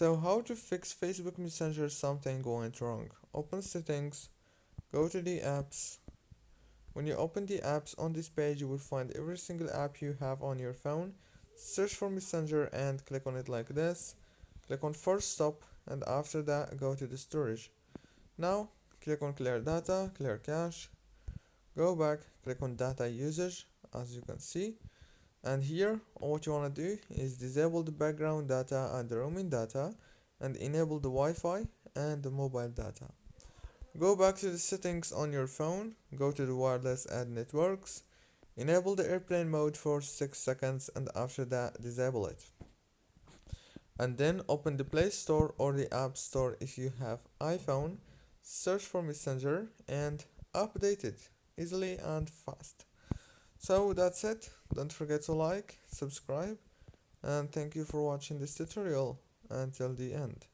So how to fix Facebook Messenger something went wrong? Open settings, go to the apps. When you open the apps on this page, you will find every single app you have on your phone. Search for Messenger and click on it like this. Click on Force Stop and after that go to the storage. Now click on Clear Data, Clear Cache. Go back, click on Data Usage as you can see. And here what you want to do is disable the background data and the roaming data and enable the Wi-Fi and the mobile data. Go back to the settings on your phone, go to the wireless and networks, enable the airplane mode for 6 seconds and after that disable it. And then open the Play Store or the App Store if you have iPhone, search for Messenger and update it easily and fast. So that's it. Don't forget to like, subscribe, and thank you for watching this tutorial until the end.